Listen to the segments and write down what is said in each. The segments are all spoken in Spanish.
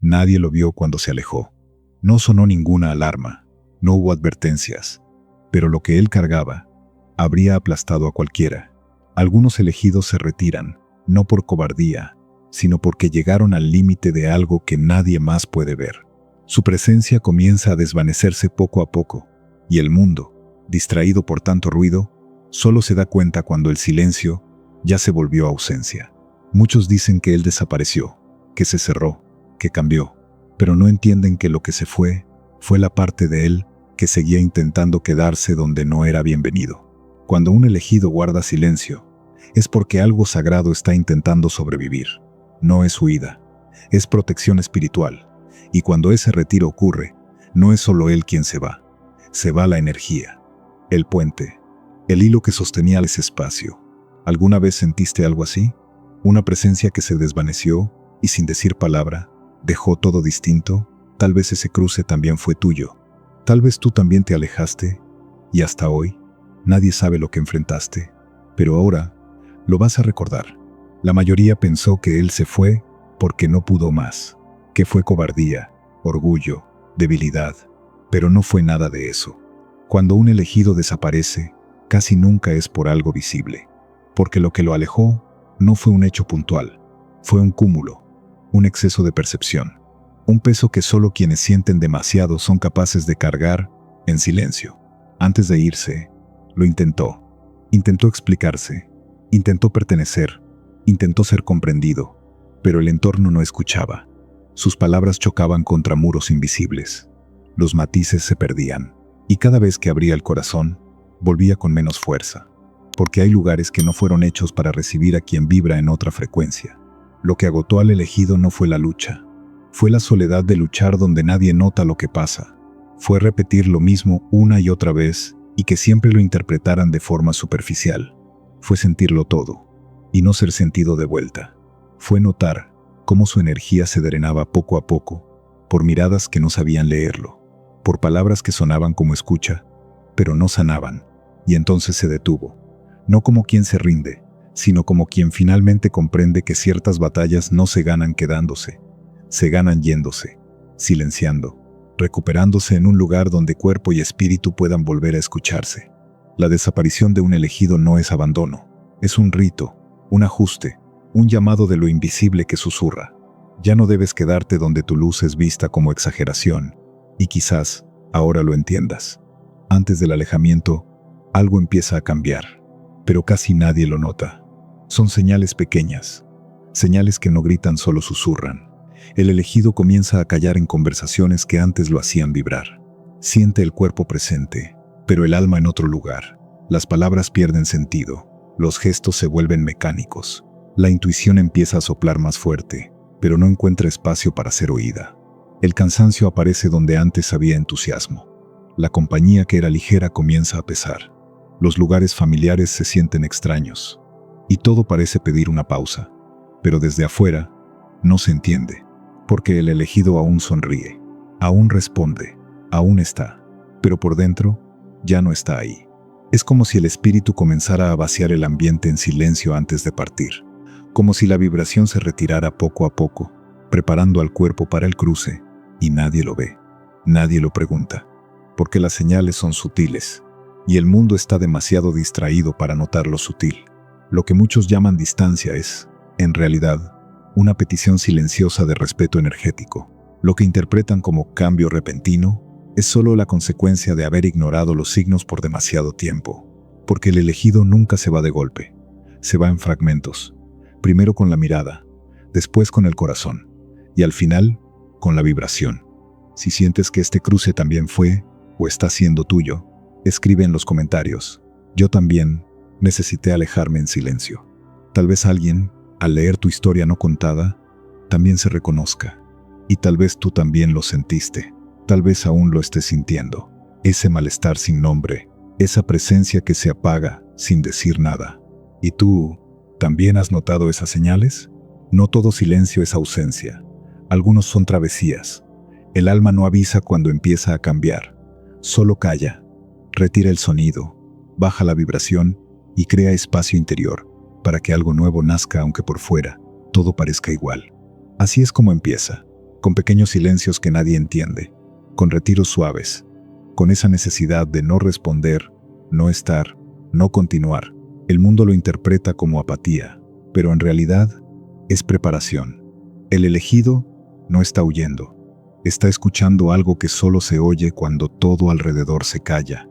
Nadie lo vio cuando se alejó. No sonó ninguna alarma, no hubo advertencias, pero lo que él cargaba habría aplastado a cualquiera. Algunos elegidos se retiran, no por cobardía, sino porque llegaron al límite de algo que nadie más puede ver. Su presencia comienza a desvanecerse poco a poco, y el mundo, distraído por tanto ruido, solo se da cuenta cuando el silencio ya se volvió ausencia. Muchos dicen que él desapareció, que se cerró, que cambió, pero no entienden que lo que se fue la parte de él que seguía intentando quedarse donde no era bienvenido. Cuando un elegido guarda silencio, es porque algo sagrado está intentando sobrevivir. No es huida, es protección espiritual. Y cuando ese retiro ocurre, no es solo él quien se va la energía, el puente, el hilo que sostenía ese espacio. ¿Alguna vez sentiste algo así? Una presencia que se desvaneció y sin decir palabra, dejó todo distinto. Tal vez ese cruce también fue tuyo. Tal vez tú también te alejaste y hasta hoy nadie sabe lo que enfrentaste, pero ahora lo vas a recordar. La mayoría pensó que él se fue porque no pudo más, que fue cobardía, orgullo, debilidad, pero no fue nada de eso. Cuando un elegido desaparece, casi nunca es por algo visible, porque lo que lo alejó no fue un hecho puntual, fue un cúmulo, un exceso de percepción, un peso que solo quienes sienten demasiado son capaces de cargar en silencio. Antes de irse, lo intentó explicarse, intentó pertenecer, intentó ser comprendido, pero el entorno no escuchaba. Sus palabras chocaban contra muros invisibles, los matices se perdían, y cada vez que abría el corazón, volvía con menos fuerza, porque hay lugares que no fueron hechos para recibir a quien vibra en otra frecuencia. Lo que agotó al elegido no fue la lucha, fue la soledad de luchar donde nadie nota lo que pasa, fue repetir lo mismo una y otra vez y que siempre lo interpretaran de forma superficial, fue sentirlo todo y no ser sentido de vuelta, fue notar cómo su energía se drenaba poco a poco, por miradas que no sabían leerlo, por palabras que sonaban como escucha, pero no sanaban, y entonces se detuvo, no como quien se rinde, sino como quien finalmente comprende que ciertas batallas no se ganan quedándose, se ganan yéndose, silenciando, recuperándose en un lugar donde cuerpo y espíritu puedan volver a escucharse. La desaparición de un elegido no es abandono, es un rito, un ajuste, un llamado de lo invisible que susurra. Ya no debes quedarte donde tu luz es vista como exageración, y quizás ahora lo entiendas. Antes del alejamiento, algo empieza a cambiar, pero casi nadie lo nota. Son señales pequeñas, señales que no gritan, solo susurran. El elegido comienza a callar en conversaciones que antes lo hacían vibrar. Siente el cuerpo presente, pero el alma en otro lugar. Las palabras pierden sentido, los gestos se vuelven mecánicos. La intuición empieza a soplar más fuerte, pero no encuentra espacio para ser oída. El cansancio aparece donde antes había entusiasmo. La compañía que era ligera comienza a pesar. Los lugares familiares se sienten extraños. Y todo parece pedir una pausa. Pero desde afuera, no se entiende. Porque el elegido aún sonríe, aún responde, aún está. Pero por dentro, ya no está ahí. Es como si el espíritu comenzara a vaciar el ambiente en silencio antes de partir. Como si la vibración se retirara poco a poco, preparando al cuerpo para el cruce, y nadie lo ve, nadie lo pregunta, porque las señales son sutiles, y el mundo está demasiado distraído para notar lo sutil. Lo que muchos llaman distancia es, en realidad, una petición silenciosa de respeto energético. Lo que interpretan como cambio repentino es solo la consecuencia de haber ignorado los signos por demasiado tiempo, porque el elegido nunca se va de golpe, se va en fragmentos, primero con la mirada, después con el corazón, y al final, con la vibración. Si sientes que este cruce también fue, o está siendo tuyo, escribe en los comentarios. Yo también necesité alejarme en silencio. Tal vez alguien, al leer tu historia no contada, también se reconozca. Y tal vez tú también lo sentiste. Tal vez aún lo estés sintiendo. Ese malestar sin nombre, esa presencia que se apaga sin decir nada. ¿Y tú también has notado esas señales? No todo silencio es ausencia. Algunos son travesías. El alma no avisa cuando empieza a cambiar. Solo calla, retira el sonido, baja la vibración y crea espacio interior para que algo nuevo nazca, aunque por fuera todo parezca igual. Así es como empieza. con pequeños silencios que nadie entiende, con retiros suaves, con esa necesidad de no responder, no estar, no continuar. El mundo lo interpreta como apatía, pero en realidad es preparación. El elegido no está huyendo, está escuchando algo que solo se oye cuando todo alrededor se calla.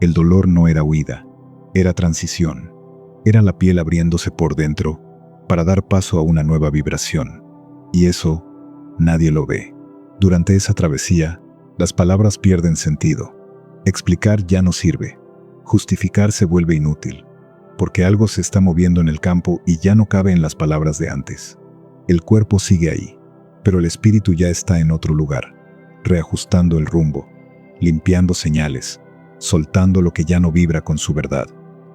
El dolor no era huida, era transición. Era la piel abriéndose por dentro para dar paso a una nueva vibración. Y eso nadie lo ve. Durante esa travesía, las palabras pierden sentido. Explicar ya no sirve. Justificar se vuelve inútil, porque algo se está moviendo en el campo y ya no cabe en las palabras de antes. El cuerpo sigue ahí, pero el espíritu ya está en otro lugar, reajustando el rumbo, limpiando señales, soltando lo que ya no vibra con su verdad.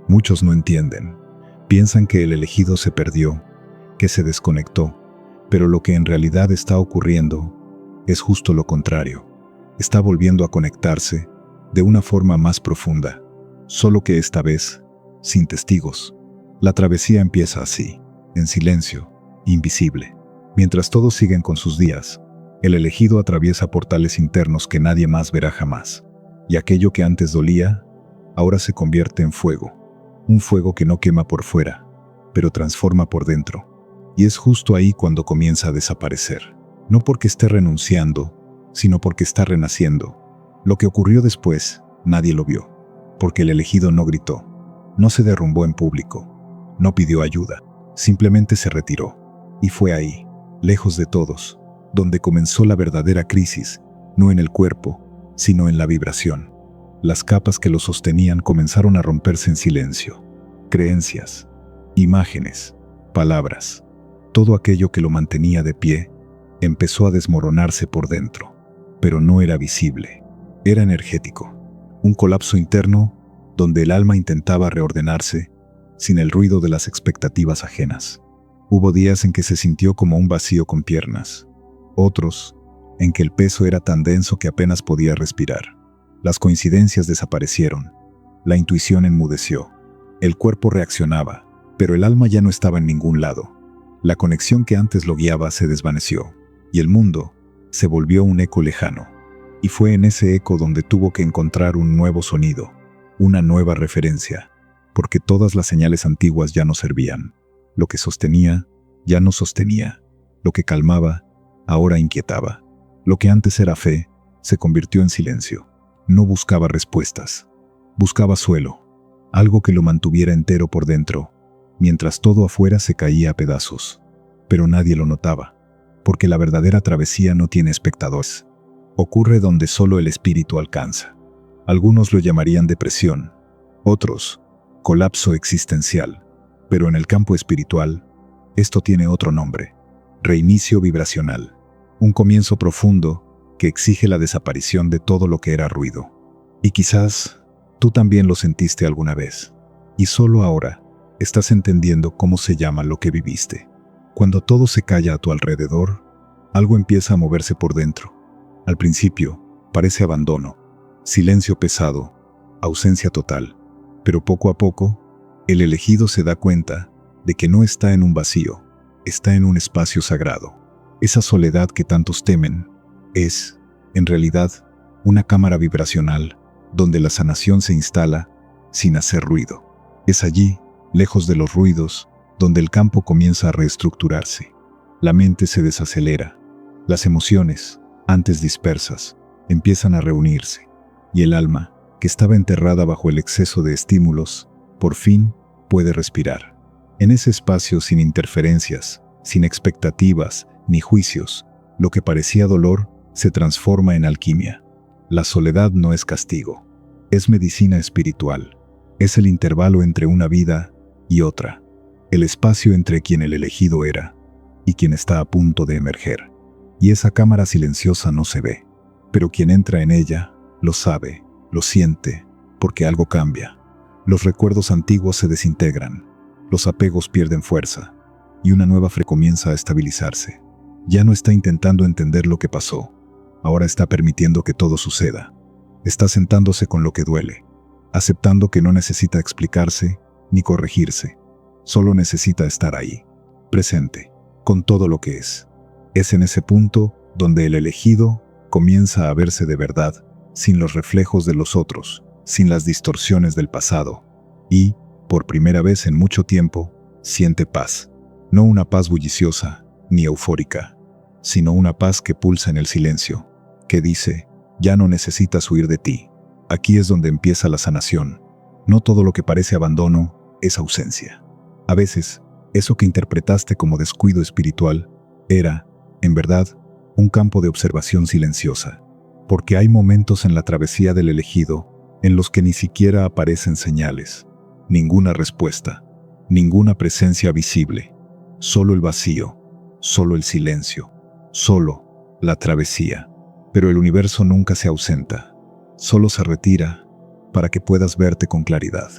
Muchos no entienden. Piensan que el elegido se perdió, que se desconectó, pero lo que en realidad está ocurriendo es justo lo contrario. Está volviendo a conectarse de una forma más profunda, solo que esta vez sin testigos. La travesía empieza así, en silencio, invisible. Mientras todos siguen con sus días, el elegido atraviesa portales internos que nadie más verá jamás. Y aquello que antes dolía, ahora se convierte en fuego. Un fuego que no quema por fuera, pero transforma por dentro. Y es justo ahí cuando comienza a desaparecer. No porque esté renunciando, sino porque está renaciendo. Lo que ocurrió después, nadie lo vio. Porque el elegido no gritó, no se derrumbó en público, no pidió ayuda, simplemente se retiró. Y fue ahí, lejos de todos, donde comenzó la verdadera crisis, no en el cuerpo, sino en la vibración. Las capas que lo sostenían comenzaron a romperse en silencio. Creencias, imágenes, palabras, todo aquello que lo mantenía de pie, empezó a desmoronarse por dentro. Pero no era visible, era energético. Un colapso interno donde el alma intentaba reordenarse sin el ruido de las expectativas ajenas. Hubo días en que se sintió como un vacío con piernas, otros en que el peso era tan denso que apenas podía respirar. Las coincidencias desaparecieron, la intuición enmudeció, el cuerpo reaccionaba, pero el alma ya no estaba en ningún lado. La conexión que antes lo guiaba se desvaneció, y el mundo se volvió un eco lejano. Y fue en ese eco donde tuvo que encontrar un nuevo sonido, una nueva referencia, porque todas las señales antiguas ya no servían. Lo que sostenía, ya no sostenía. Lo que calmaba, ahora inquietaba. Lo que antes era fe, se convirtió en silencio. No buscaba respuestas. Buscaba suelo, algo que lo mantuviera entero por dentro, mientras todo afuera se caía a pedazos. Pero nadie lo notaba, porque la verdadera travesía no tiene espectadores. Ocurre donde solo el espíritu alcanza. Algunos lo llamarían depresión, otros, colapso existencial. Pero en el campo espiritual, esto tiene otro nombre: reinicio vibracional. Un comienzo profundo que exige la desaparición de todo lo que era ruido. Y quizás tú también lo sentiste alguna vez. Y solo ahora estás entendiendo cómo se llama lo que viviste. Cuando todo se calla a tu alrededor, algo empieza a moverse por dentro. Al principio, parece abandono, silencio pesado, ausencia total. Pero poco a poco, el elegido se da cuenta de que no está en un vacío, está en un espacio sagrado. Esa soledad que tantos temen es, en realidad, una cámara vibracional donde la sanación se instala sin hacer ruido. Es allí, lejos de los ruidos, donde el campo comienza a reestructurarse. La mente se desacelera. Las emociones, antes dispersas, empiezan a reunirse. Y el alma, que estaba enterrada bajo el exceso de estímulos, por fin puede respirar. En ese espacio sin interferencias, sin expectativas ni juicios, lo que parecía dolor se transforma en alquimia. La soledad no es castigo, es medicina espiritual. Es el intervalo entre una vida y otra, el espacio entre quien el elegido era y quien está a punto de emerger. Y esa cámara silenciosa no se ve, pero quien entra en ella lo sabe, lo siente, porque algo cambia. Los recuerdos antiguos se desintegran, los apegos pierden fuerza, y una nueva comienza a estabilizarse. Ya no está intentando entender lo que pasó, ahora está permitiendo que todo suceda. Está sentándose con lo que duele, aceptando que no necesita explicarse ni corregirse, solo necesita estar ahí, presente, con todo lo que es. Es en ese punto donde el elegido comienza a verse de verdad, sin los reflejos de los otros, sin las distorsiones del pasado, y, por primera vez en mucho tiempo, siente paz. No una paz bulliciosa ni eufórica, sino una paz que pulsa en el silencio, que dice, ya no necesitas huir de ti. Aquí es donde empieza la sanación. No todo lo que parece abandono es ausencia. A veces, eso que interpretaste como descuido espiritual era, en verdad, un campo de observación silenciosa, porque hay momentos en la travesía del elegido en los que ni siquiera aparecen señales, ninguna respuesta, ninguna presencia visible, solo el vacío, solo el silencio, solo la travesía. Pero el universo nunca se ausenta, solo se retira para que puedas verte con claridad.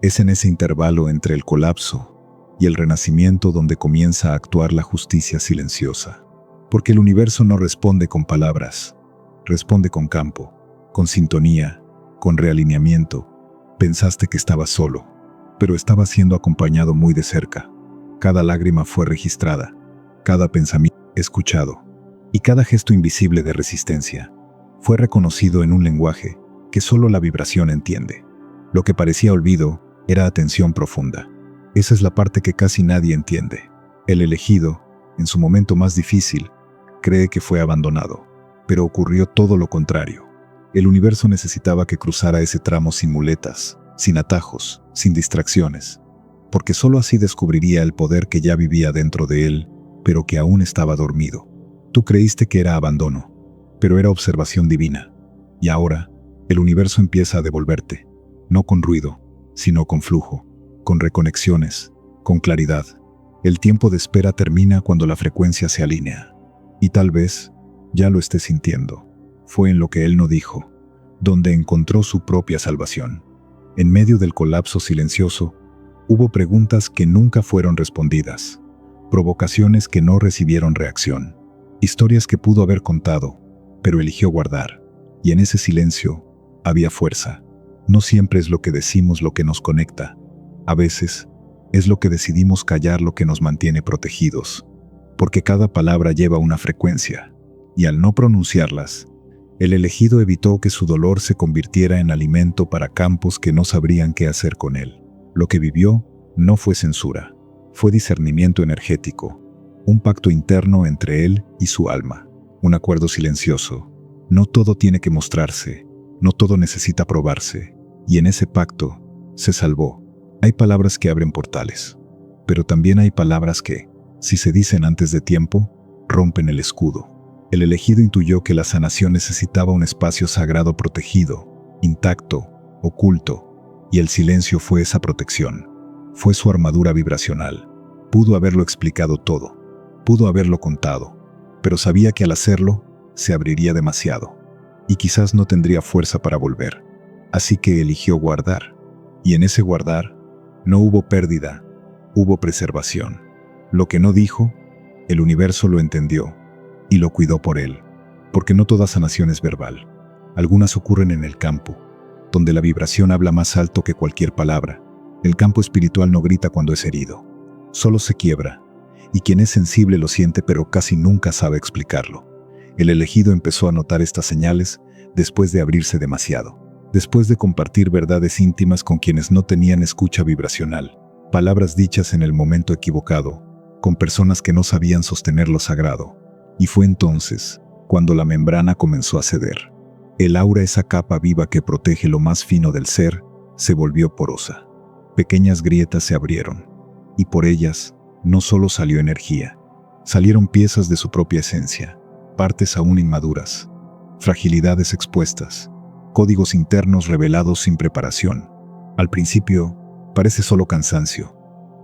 Es en ese intervalo entre el colapso y el renacimiento donde comienza a actuar la justicia silenciosa. Porque el universo no responde con palabras, responde con campo, con sintonía, con realineamiento. Pensaste que estabas solo, pero estabas siendo acompañado muy de cerca. Cada lágrima fue registrada, cada pensamiento escuchado, y cada gesto invisible de resistencia fue reconocido en un lenguaje que solo la vibración entiende. Lo que parecía olvido era atención profunda. Esa es la parte que casi nadie entiende. El elegido, en su momento más difícil, cree que fue abandonado, pero ocurrió todo lo contrario. El universo necesitaba que cruzara ese tramo sin muletas, sin atajos, sin distracciones, porque solo así descubriría el poder que ya vivía dentro de él, pero que aún estaba dormido. Tú creíste que era abandono, pero era observación divina. Y ahora, el universo empieza a devolverte, no con ruido, sino con flujo, con reconexiones, con claridad. El tiempo de espera termina cuando la frecuencia se alinea. Y tal vez ya lo estés sintiendo. Fue en lo que él no dijo, donde encontró su propia salvación. En medio del colapso silencioso, hubo preguntas que nunca fueron respondidas, provocaciones que no recibieron reacción, historias que pudo haber contado, pero eligió guardar. Y en ese silencio había fuerza. No siempre es lo que decimos lo que nos conecta. A veces es lo que decidimos callar lo que nos mantiene protegidos, porque cada palabra lleva una frecuencia, y al no pronunciarlas, el elegido evitó que su dolor se convirtiera en alimento para campos que no sabrían qué hacer con él. Lo que vivió no fue censura, fue discernimiento energético, un pacto interno entre él y su alma, un acuerdo silencioso. No todo tiene que mostrarse, no todo necesita probarse, y en ese pacto se salvó. Hay palabras que abren portales, pero también hay palabras que, si se dicen antes de tiempo, rompen el escudo. El elegido intuyó que la sanación necesitaba un espacio sagrado protegido, intacto, oculto, y el silencio fue esa protección. Fue su armadura vibracional. Pudo haberlo explicado todo, pudo haberlo contado, pero sabía que al hacerlo, se abriría demasiado, y quizás no tendría fuerza para volver. Así que eligió guardar, y en ese guardar, no hubo pérdida, hubo preservación. Lo que no dijo, el universo lo entendió, y lo cuidó por él, porque no toda sanación es verbal. Algunas ocurren en el campo, donde la vibración habla más alto que cualquier palabra. El campo espiritual no grita cuando es herido, solo se quiebra, y quien es sensible lo siente pero casi nunca sabe explicarlo. El elegido empezó a notar estas señales después de abrirse demasiado, después de compartir verdades íntimas con quienes no tenían escucha vibracional, palabras dichas en el momento equivocado, con personas que no sabían sostener lo sagrado. Y fue entonces cuando la membrana comenzó a ceder. El aura, esa capa viva que protege lo más fino del ser, se volvió porosa. Pequeñas grietas se abrieron, y por ellas no solo salió energía, salieron piezas de su propia esencia, partes aún inmaduras, fragilidades expuestas, códigos internos revelados sin preparación. Al principio, parece solo cansancio,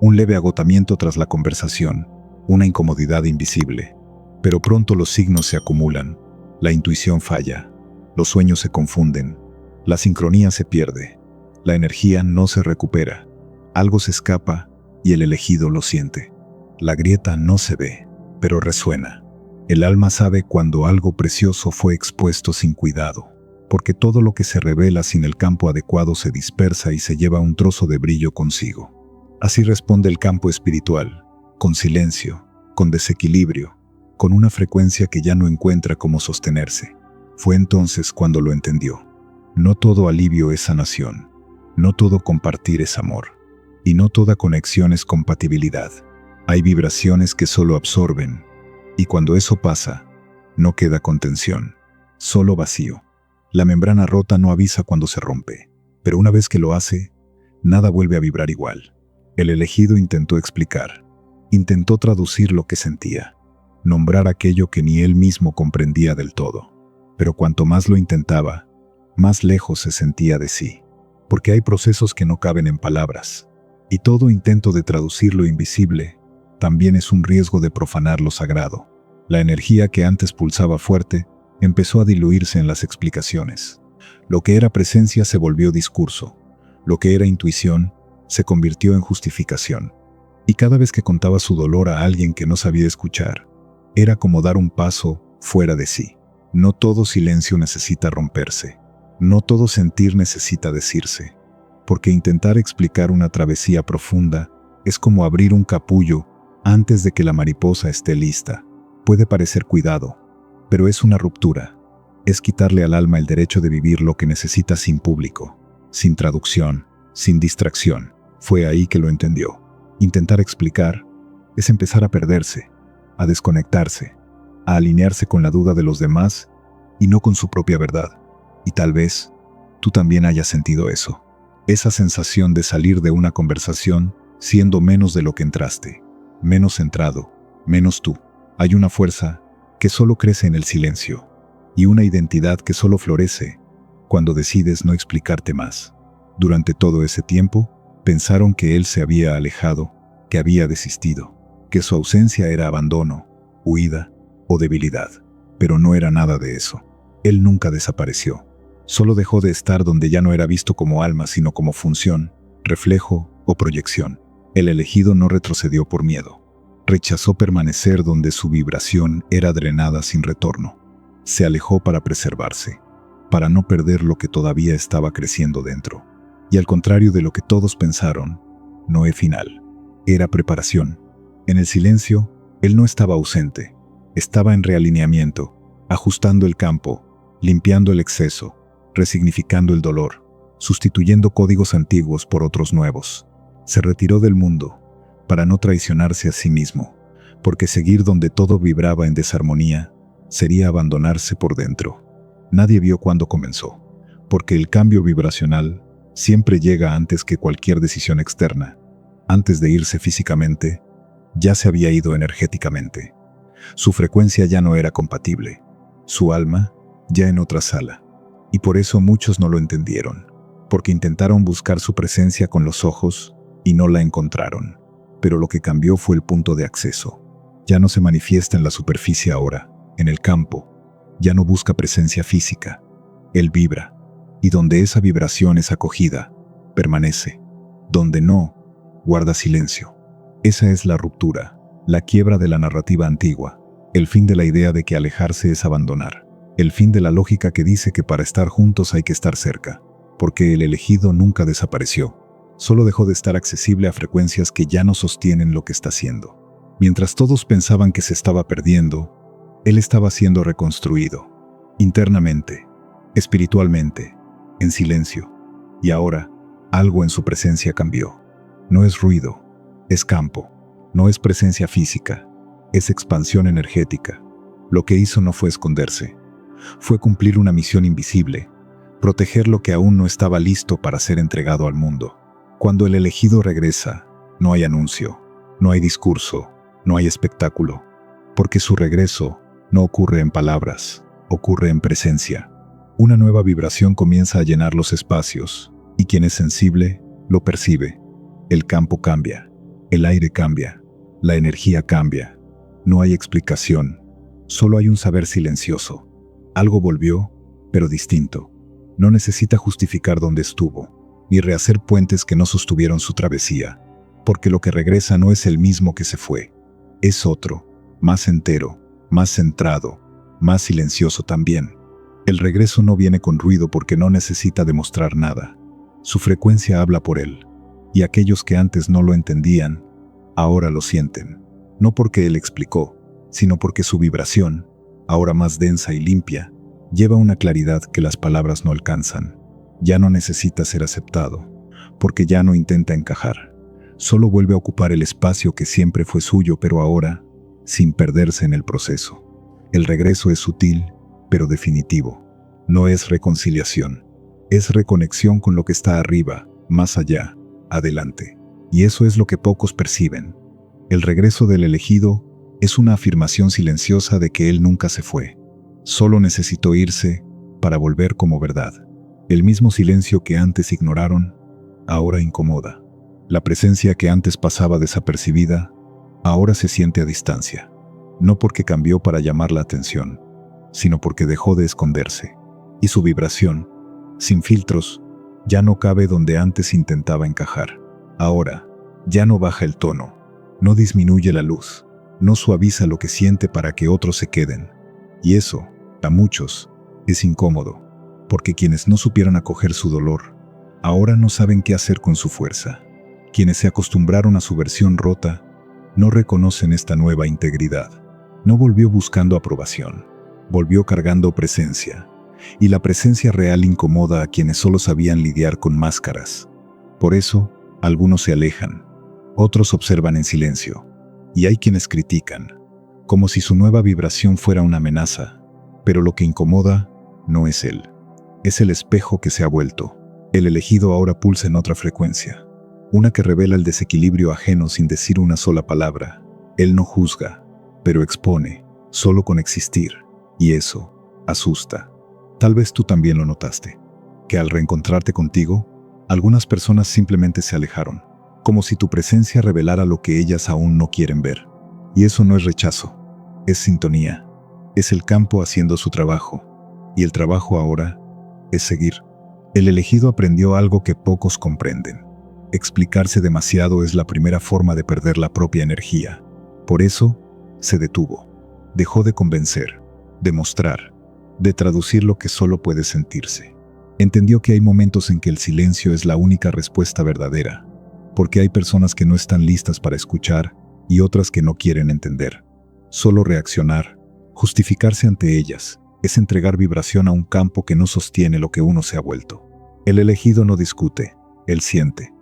un leve agotamiento tras la conversación, una incomodidad invisible. Pero pronto los signos se acumulan, la intuición falla, los sueños se confunden, la sincronía se pierde, la energía no se recupera, algo se escapa y el elegido lo siente. La grieta no se ve, pero resuena. El alma sabe cuando algo precioso fue expuesto sin cuidado, porque todo lo que se revela sin el campo adecuado se dispersa y se lleva un trozo de brillo consigo. Así responde el campo espiritual, con silencio, con desequilibrio, con una frecuencia que ya no encuentra cómo sostenerse. Fue entonces cuando lo entendió. No todo alivio es sanación, no todo compartir es amor, y no toda conexión es compatibilidad. Hay vibraciones que solo absorben, y cuando eso pasa, no queda contención, solo vacío. La membrana rota no avisa cuando se rompe, pero una vez que lo hace, nada vuelve a vibrar igual. El elegido intentó explicar, intentó traducir lo que sentía, nombrar aquello que ni él mismo comprendía del todo. Pero cuanto más lo intentaba, más lejos se sentía de sí. Porque hay procesos que no caben en palabras, y todo intento de traducir lo invisible también es un riesgo de profanar lo sagrado. La energía que antes pulsaba fuerte empezó a diluirse en las explicaciones. Lo que era presencia se volvió discurso, lo que era intuición se convirtió en justificación. Y cada vez que contaba su dolor a alguien que no sabía escuchar, era como dar un paso fuera de sí. No todo silencio necesita romperse, no todo sentir necesita decirse, porque intentar explicar una travesía profunda es como abrir un capullo antes de que la mariposa esté lista. Puede parecer cuidado, pero es una ruptura. Es quitarle al alma el derecho de vivir lo que necesita sin público, sin traducción, sin distracción. Fue ahí que lo entendió. Intentar explicar es empezar a perderse, a desconectarse, a alinearse con la duda de los demás y no con su propia verdad. Y tal vez tú también hayas sentido eso. Esa sensación de salir de una conversación siendo menos de lo que entraste, menos centrado, menos tú. Hay una fuerza que solo crece en el silencio y una identidad que solo florece cuando decides no explicarte más. Durante todo ese tiempo, pensaron que él se había alejado, que había desistido, que su ausencia era abandono, huida o debilidad. Pero no era nada de eso. Él nunca desapareció. Solo dejó de estar donde ya no era visto como alma, sino como función, reflejo o proyección. El elegido no retrocedió por miedo. Rechazó permanecer donde su vibración era drenada sin retorno. Se alejó para preservarse, para no perder lo que todavía estaba creciendo dentro. Y al contrario de lo que todos pensaron, no es final. Era preparación. En el silencio, él no estaba ausente. Estaba en realineamiento, ajustando el campo, limpiando el exceso, resignificando el dolor, sustituyendo códigos antiguos por otros nuevos. Se retiró del mundo para no traicionarse a sí mismo, porque seguir donde todo vibraba en desarmonía sería abandonarse por dentro. Nadie vio cuándo comenzó, porque el cambio vibracional siempre llega antes que cualquier decisión externa. Antes de irse físicamente, ya se había ido energéticamente. Su frecuencia ya no era compatible, su alma ya en otra sala. Y por eso muchos no lo entendieron, porque intentaron buscar su presencia con los ojos y no la encontraron. Pero lo que cambió fue el punto de acceso. Ya no se manifiesta en la superficie ahora, en el campo. Ya no busca presencia física. Él vibra, y donde esa vibración es acogida, permanece. Donde no, guarda silencio. Esa es la ruptura, la quiebra de la narrativa antigua, el fin de la idea de que alejarse es abandonar, el fin de la lógica que dice que para estar juntos hay que estar cerca, porque el elegido nunca desapareció, solo dejó de estar accesible a frecuencias que ya no sostienen lo que está haciendo. Mientras todos pensaban que se estaba perdiendo, él estaba siendo reconstruido, internamente, espiritualmente, en silencio, y ahora algo en su presencia cambió. No es ruido, es campo, no es presencia física, es expansión energética. Lo que hizo no fue esconderse, fue cumplir una misión invisible, proteger lo que aún no estaba listo para ser entregado al mundo. Cuando el elegido regresa, no hay anuncio, no hay discurso, no hay espectáculo, porque su regreso no ocurre en palabras, ocurre en presencia. Una nueva vibración comienza a llenar los espacios, y quien es sensible, lo percibe. El campo cambia, el aire cambia, la energía cambia. No hay explicación, solo hay un saber silencioso. Algo volvió, pero distinto. No necesita justificar dónde estuvo, ni rehacer puentes que no sostuvieron su travesía, porque lo que regresa no es el mismo que se fue. Es otro, más entero, más centrado, más silencioso también. El regreso no viene con ruido porque no necesita demostrar nada. Su frecuencia habla por él, y aquellos que antes no lo entendían, ahora lo sienten. No porque él explicó, sino porque su vibración, ahora más densa y limpia, lleva una claridad que las palabras no alcanzan. Ya no necesita ser aceptado, porque ya no intenta encajar. Solo vuelve a ocupar el espacio que siempre fue suyo, pero ahora, sin perderse en el proceso. El regreso es sutil, pero definitivo. No es reconciliación, es reconexión con lo que está arriba, más allá, adelante. Y eso es lo que pocos perciben. El regreso del elegido es una afirmación silenciosa de que él nunca se fue. Solo necesitó irse para volver como verdad. El mismo silencio que antes ignoraron, ahora incomoda. La presencia que antes pasaba desapercibida, ahora se siente a distancia. No porque cambió para llamar la atención, sino porque dejó de esconderse. Y su vibración, sin filtros, ya no cabe donde antes intentaba encajar. Ahora, ya no baja el tono, no disminuye la luz, no suaviza lo que siente para que otros se queden. Y eso, a muchos, es incómodo, porque quienes no supieron acoger su dolor, ahora no saben qué hacer con su fuerza. Quienes se acostumbraron a su versión rota, no reconocen esta nueva integridad. No volvió buscando aprobación, volvió cargando presencia. Y la presencia real incomoda a quienes solo sabían lidiar con máscaras. Por eso, algunos se alejan, otros observan en silencio, y hay quienes critican, como si su nueva vibración fuera una amenaza. Pero lo que incomoda no es él, es el espejo que se ha vuelto. El elegido ahora pulsa en otra frecuencia, una que revela el desequilibrio ajeno sin decir una sola palabra. Él no juzga, pero expone, solo con existir, y eso asusta. Tal vez tú también lo notaste, que al reencontrarte contigo, algunas personas simplemente se alejaron, como si tu presencia revelara lo que ellas aún no quieren ver. Y eso no es rechazo, es sintonía, es el campo haciendo su trabajo, y el trabajo ahora es seguir. El elegido aprendió algo que pocos comprenden. Explicarse demasiado es la primera forma de perder la propia energía. Por eso, se detuvo, dejó de convencer, de mostrar, de traducir lo que solo puede sentirse. Entendió que hay momentos en que el silencio es la única respuesta verdadera, porque hay personas que no están listas para escuchar y otras que no quieren entender. Solo reaccionar, justificarse ante ellas, es entregar vibración a un campo que no sostiene lo que uno se ha vuelto. El elegido no discute, él siente,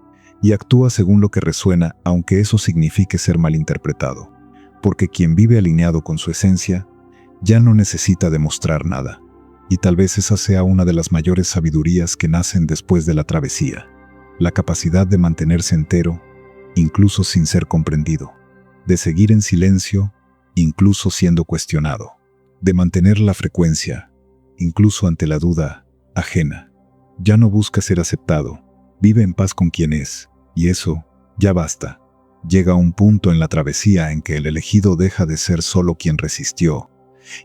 y actúa según lo que resuena, aunque eso signifique ser malinterpretado, porque quien vive alineado con su esencia, ya no necesita demostrar nada. Y tal vez esa sea una de las mayores sabidurías que nacen después de la travesía. La capacidad de mantenerse entero, incluso sin ser comprendido. De seguir en silencio, incluso siendo cuestionado. De mantener la frecuencia, incluso ante la duda ajena. Ya no busca ser aceptado, vive en paz con quien es, y eso, ya basta. Llega un punto en la travesía en que el elegido deja de ser solo quien resistió,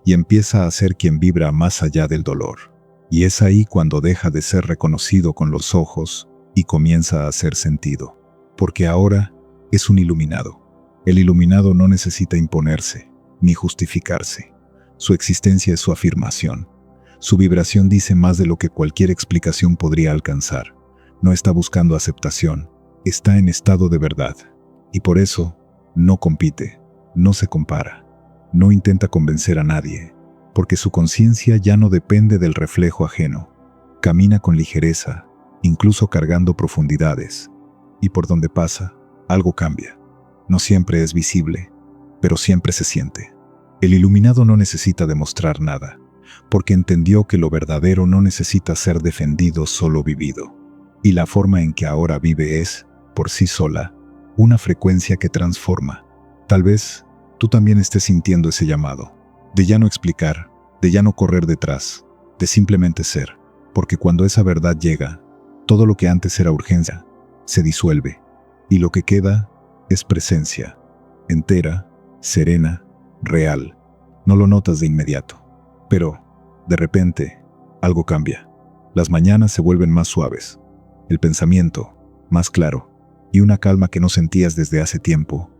y empieza a ser quien vibra más allá del dolor. Y es ahí cuando deja de ser reconocido con los ojos y comienza a hacer sentido. Porque ahora es un iluminado. El iluminado no necesita imponerse, ni justificarse. Su existencia es su afirmación. Su vibración dice más de lo que cualquier explicación podría alcanzar. No está buscando aceptación, está en estado de verdad. Y por eso, no compite, no se compara. No intenta convencer a nadie, porque su conciencia ya no depende del reflejo ajeno. Camina con ligereza, incluso cargando profundidades. Y por donde pasa, algo cambia. No siempre es visible, pero siempre se siente. El iluminado no necesita demostrar nada, porque entendió que lo verdadero no necesita ser defendido, solo vivido. Y la forma en que ahora vive es, por sí sola, una frecuencia que transforma. Tal vez tú también estés sintiendo ese llamado, de ya no explicar, de ya no correr detrás, de simplemente ser, porque cuando esa verdad llega, todo lo que antes era urgencia, se disuelve, y lo que queda es presencia, entera, serena, real. No lo notas de inmediato, pero, de repente, algo cambia. Las mañanas se vuelven más suaves, el pensamiento, más claro, y una calma que no sentías desde hace tiempo,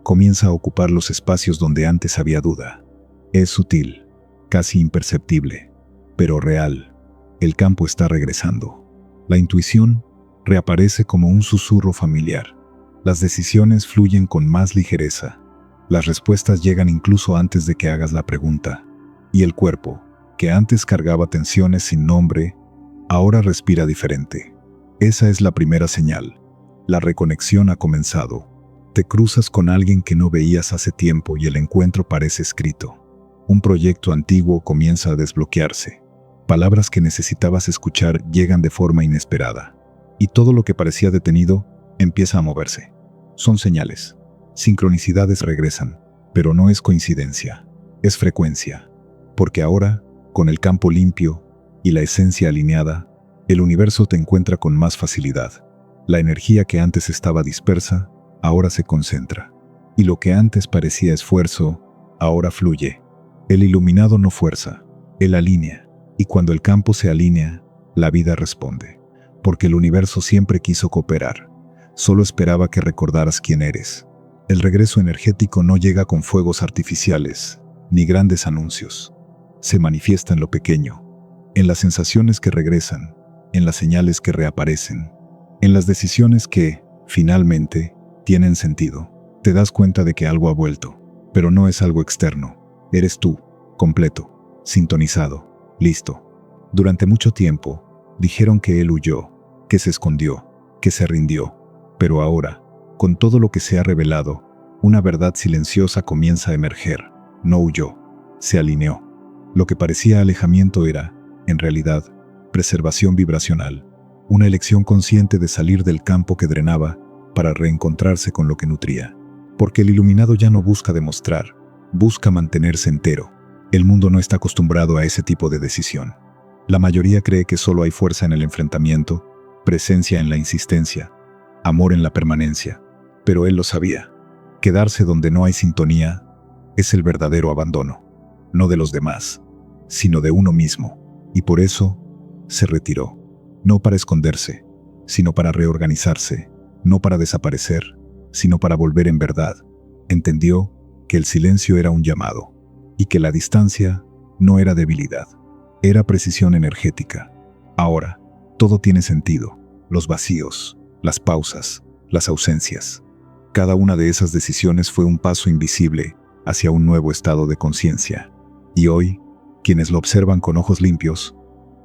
comienza a ocupar los espacios donde antes había duda. Es sutil, casi imperceptible, pero real. El campo está regresando. La intuición reaparece como un susurro familiar. Las decisiones fluyen con más ligereza. Las respuestas llegan incluso antes de que hagas la pregunta. Y el cuerpo, que antes cargaba tensiones sin nombre, ahora respira diferente. Esa es la primera señal. La reconexión ha comenzado. Te cruzas con alguien que no veías hace tiempo y el encuentro parece escrito. Un proyecto antiguo comienza a desbloquearse. Palabras que necesitabas escuchar llegan de forma inesperada. Y todo lo que parecía detenido empieza a moverse. Son señales. Sincronicidades regresan, pero no es coincidencia, es frecuencia. Porque ahora, con el campo limpio y la esencia alineada, el universo te encuentra con más facilidad. La energía que antes estaba dispersa, ahora se concentra. Y lo que antes parecía esfuerzo, ahora fluye. El iluminado no fuerza, él alinea. Y cuando el campo se alinea, la vida responde. Porque el universo siempre quiso cooperar. Solo esperaba que recordaras quién eres. El regreso energético no llega con fuegos artificiales, ni grandes anuncios. Se manifiesta en lo pequeño, en las sensaciones que regresan, en las señales que reaparecen, en las decisiones que, finalmente, tienen sentido. Te das cuenta de que algo ha vuelto, pero no es algo externo. Eres tú, completo, sintonizado, listo. Durante mucho tiempo, dijeron que él huyó, que se escondió, que se rindió. Pero ahora, con todo lo que se ha revelado, una verdad silenciosa comienza a emerger. No huyó, se alineó. Lo que parecía alejamiento era, en realidad, preservación vibracional, una elección consciente de salir del campo que drenaba para reencontrarse con lo que nutría. Porque el iluminado ya no busca demostrar, busca mantenerse entero. El mundo no está acostumbrado a ese tipo de decisión. La mayoría cree que solo hay fuerza en el enfrentamiento, presencia en la insistencia, amor en la permanencia. Pero él lo sabía. Quedarse donde no hay sintonía es el verdadero abandono, no de los demás, sino de uno mismo. Y por eso se retiró, no para esconderse, sino para reorganizarse, no para desaparecer, sino para volver en verdad. Entendió que el silencio era un llamado, y que la distancia no era debilidad, era precisión energética. Ahora, todo tiene sentido, los vacíos, las pausas, las ausencias. Cada una de esas decisiones fue un paso invisible hacia un nuevo estado de conciencia. Y hoy, quienes lo observan con ojos limpios,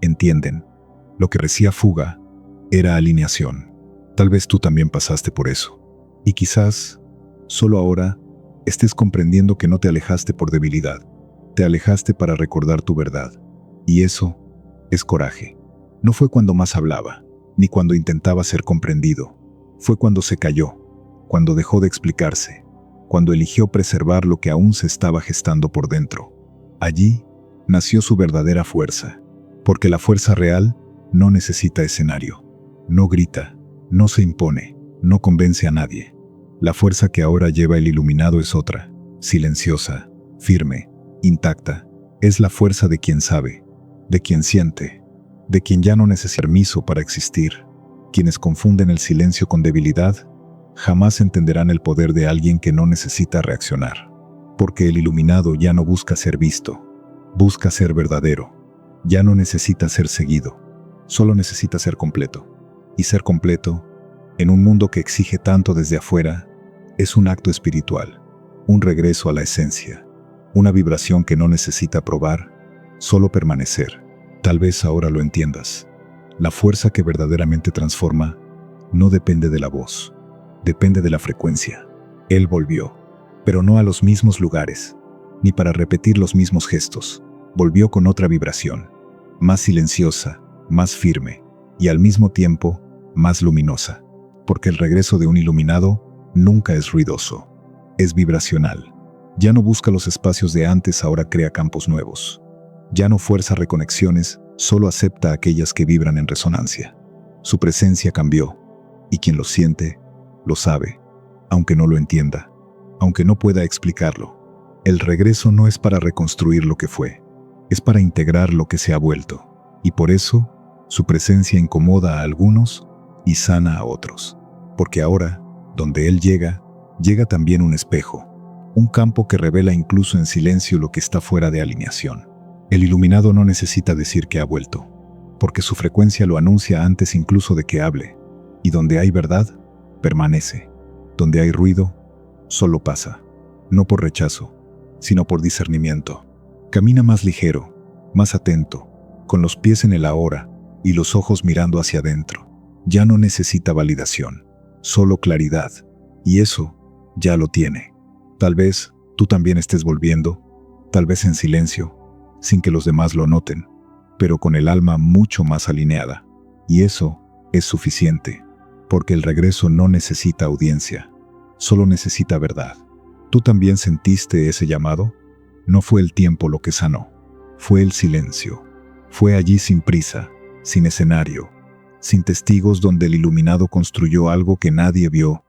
entienden. Lo que parecía fuga era alineación. Tal vez tú también pasaste por eso. Y quizás, solo ahora, estés comprendiendo que no te alejaste por debilidad. Te alejaste para recordar tu verdad. Y eso es coraje. No fue cuando más hablaba, ni cuando intentaba ser comprendido. Fue cuando se calló, cuando dejó de explicarse, cuando eligió preservar lo que aún se estaba gestando por dentro. Allí nació su verdadera fuerza, porque la fuerza real no necesita escenario, no grita, no se impone, no convence a nadie. La fuerza que ahora lleva el iluminado es otra, silenciosa, firme, intacta. Es la fuerza de quien sabe, de quien siente, de quien ya no necesita permiso para existir. Quienes confunden el silencio con debilidad jamás entenderán el poder de alguien que no necesita reaccionar. Porque el iluminado ya no busca ser visto, busca ser verdadero. Ya no necesita ser seguido, solo necesita ser completo. Y ser completo, en un mundo que exige tanto desde afuera, es un acto espiritual, un regreso a la esencia, una vibración que no necesita probar, solo permanecer. Tal vez ahora lo entiendas. La fuerza que verdaderamente transforma no depende de la voz, depende de la frecuencia. Él volvió, pero no a los mismos lugares, ni para repetir los mismos gestos. Volvió con otra vibración, más silenciosa, más firme, y al mismo tiempo, más luminosa. Porque el regreso de un iluminado nunca es ruidoso, es vibracional. Ya no busca los espacios de antes, ahora crea campos nuevos. Ya no fuerza reconexiones, solo acepta aquellas que vibran en resonancia. Su presencia cambió, y quien lo siente, lo sabe, aunque no lo entienda, aunque no pueda explicarlo. El regreso no es para reconstruir lo que fue, es para integrar lo que se ha vuelto, y por eso, su presencia incomoda a algunos y sana a otros. Porque ahora, donde él llega, llega también un espejo, un campo que revela incluso en silencio lo que está fuera de alineación. El iluminado no necesita decir que ha vuelto, porque su frecuencia lo anuncia antes incluso de que hable, y donde hay verdad, permanece. Donde hay ruido, solo pasa. no por rechazo, sino por discernimiento. Camina más ligero, más atento, con los pies en el ahora y los ojos mirando hacia adentro. Ya no necesita validación, solo claridad, y eso ya lo tiene. Tal vez tú también estés volviendo, tal vez en silencio, sin que los demás lo noten, pero con el alma mucho más alineada. Y eso es suficiente, porque el regreso no necesita audiencia, solo necesita verdad. ¿Tú también sentiste ese llamado? No fue el tiempo lo que sanó, fue el silencio. Fue allí sin prisa, sin escenario, sin testigos, donde el iluminado construyó algo que nadie vio,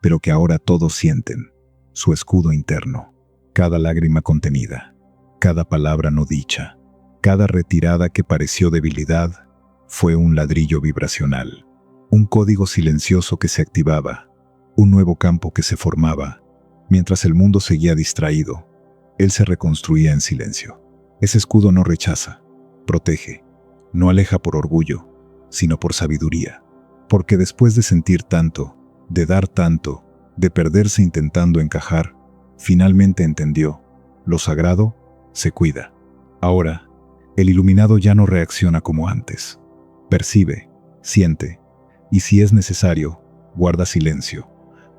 pero que ahora todos sienten, su escudo interno. Cada lágrima contenida, cada palabra no dicha, cada retirada que pareció debilidad, fue un ladrillo vibracional, un código silencioso que se activaba, un nuevo campo que se formaba. Mientras el mundo seguía distraído, él se reconstruía en silencio. Ese escudo no rechaza, protege, no aleja por orgullo, sino por sabiduría. Porque después de sentir tanto, de dar tanto, de perderse intentando encajar, finalmente entendió: lo sagrado se cuida. Ahora, el iluminado ya no reacciona como antes. Percibe, siente, y si es necesario, guarda silencio,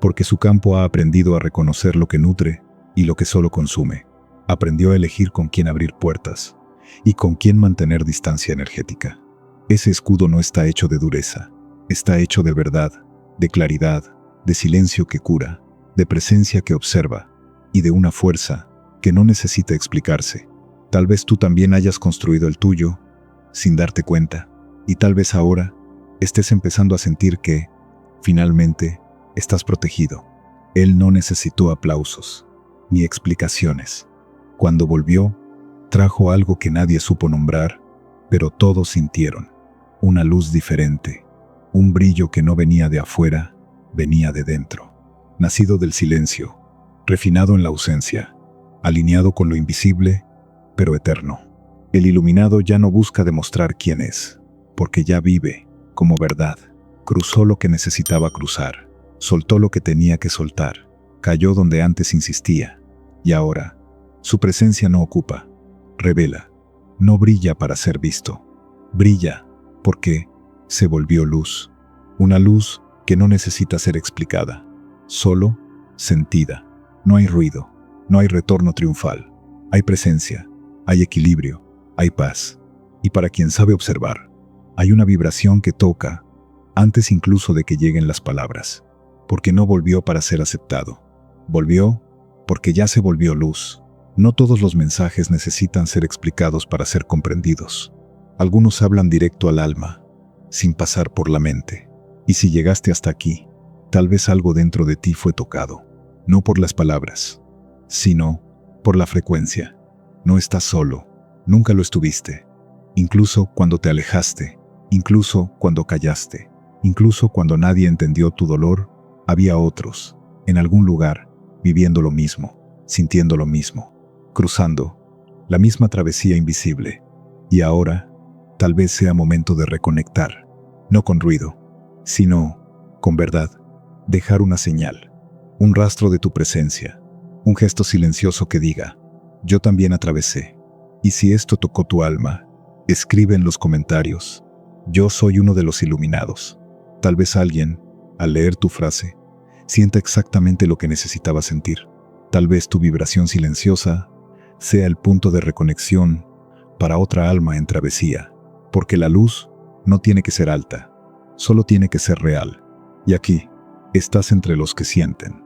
porque su campo ha aprendido a reconocer lo que nutre y lo que solo consume. Aprendió a elegir con quién abrir puertas y con quién mantener distancia energética. Ese escudo no está hecho de dureza, está hecho de verdad, de claridad, de silencio que cura, de presencia que observa y de una fuerza que no necesita explicarse. Tal vez tú también hayas construido el tuyo sin darte cuenta, y tal vez ahora estés empezando a sentir que, finalmente, estás protegido. Él no necesitó aplausos ni explicaciones. Cuando volvió, trajo algo que nadie supo nombrar, pero todos sintieron: una luz diferente, un brillo que no venía de afuera, venía de dentro, nacido del silencio, refinado en la ausencia, alineado con lo invisible, pero eterno. El iluminado ya no busca demostrar quién es, porque ya vive como verdad. Cruzó lo que necesitaba cruzar, soltó lo que tenía que soltar, cayó donde antes insistía, y ahora su presencia no ocupa, revela, no brilla para ser visto, brilla porque se volvió luz, una luz que no necesita ser explicada, solo sentida. No hay ruido, no hay retorno triunfal, hay presencia, hay equilibrio, hay paz, y para quien sabe observar, hay una vibración que toca antes incluso de que lleguen las palabras, porque no volvió para ser aceptado, volvió porque ya se volvió luz. No todos los mensajes necesitan ser explicados para ser comprendidos. Algunos hablan directo al alma, sin pasar por la mente. Y si llegaste hasta aquí, tal vez algo dentro de ti fue tocado, no por las palabras, sino por la frecuencia. No estás solo, nunca lo estuviste. Incluso cuando te alejaste, incluso cuando callaste, incluso cuando nadie entendió tu dolor, había otros, en algún lugar, viviendo lo mismo, sintiendo lo mismo, cruzando la misma travesía invisible. Y ahora, tal vez sea momento de reconectar, no con ruido, sino con verdad. Dejar una señal, un rastro de tu presencia, un gesto silencioso que diga: yo también atravesé. Y si esto tocó tu alma, escribe en los comentarios: yo soy uno de los iluminados. Tal vez alguien, al leer tu frase, sienta exactamente lo que necesitaba sentir. Tal vez tu vibración silenciosa sea el punto de reconexión para otra alma en travesía, porque la luz no tiene que ser alta, solo tiene que ser real. Y aquí, estás entre los que sienten.